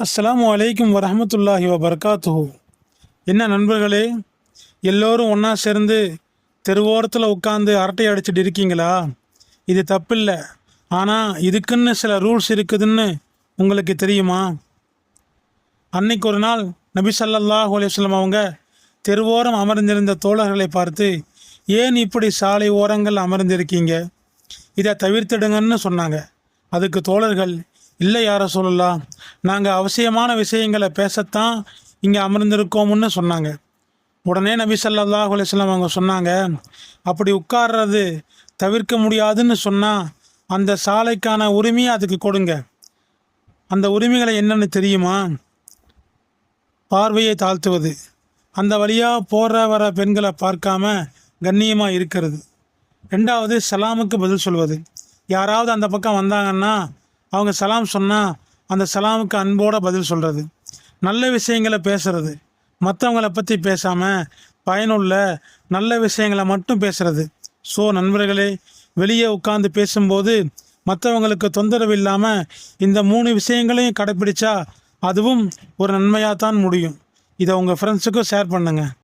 அஸ்ஸலாமு அலைக்கும் வரஹமத்துல்லாஹி வபரகாத்துஹு. என்ன நண்பர்களே, எல்லோரும் ஒன்றா சேர்ந்து தெருவோரத்தில் உட்காந்து அரட்டை அடிச்சுட்டு இருக்கீங்களா? இது தப்பில்லை. ஆனால் இதுக்குன்னு சில ரூல்ஸ் இருக்குதுன்னு உங்களுக்கு தெரியுமா? அன்னைக்கு ஒரு நாள் நபி ஸல்லல்லாஹு அலைஹி வஸல்லம் அவங்க தெருவோரம் அமர்ந்திருந்த தோழர்களை பார்த்து, ஏன் இப்படி சாலை ஓரங்கள் அமர்ந்திருக்கீங்க, இதை தவிர்த்திடுங்கன்னு சொன்னாங்க. அதுக்கு தோழர்கள், இல்லை யார சொல்லலாம், நாங்கள் அவசியமான விஷயங்களை பேசத்தான் இங்கே அமர்ந்திருக்கோம்னு சொன்னாங்க. உடனே நபி ஸல்லல்லாஹு அலைஹி வஸல்லம் அவங்க சொன்னாங்க, அப்படி உட்கார்றது தவிர்க்க முடியாதுன்னு சொன்னால் அந்த சாலைக்கான உரிமையை அதுக்கு கொடுங்க. அந்த உரிமைகளை என்னன்னு தெரியுமா? பார்வையை தாழ்த்துவது, அந்த வழியாக போகிற வர பெண்களை பார்க்காம கண்ணியமாக இருக்கிறது. ரெண்டாவது, சலாமுக்கு பதில் சொல்வது. யாராவது அந்த பக்கம் வந்தாங்கன்னா அவங்க சலாம் சொன்னால் அந்த சலாமுக்கு அன்போடு பதில் சொல்கிறது. நல்ல விஷயங்களை பேசுறது, மற்றவங்கள பற்றி பேசாமல் பயனுள்ள நல்ல விஷயங்களை மட்டும் பேசுறது. ஸோ நண்பர்களே, வெளியே உட்காந்து பேசும்போது மற்றவங்களுக்கு தொந்தரவு இல்லாமல் இந்த 3 விஷயங்களையும் கடைப்பிடிச்சா அதுவும் ஒரு நன்மையாக தான் முடியும். இதை உங்கள் ஃப்ரெண்ட்ஸுக்கும் ஷேர் பண்ணுங்கள்.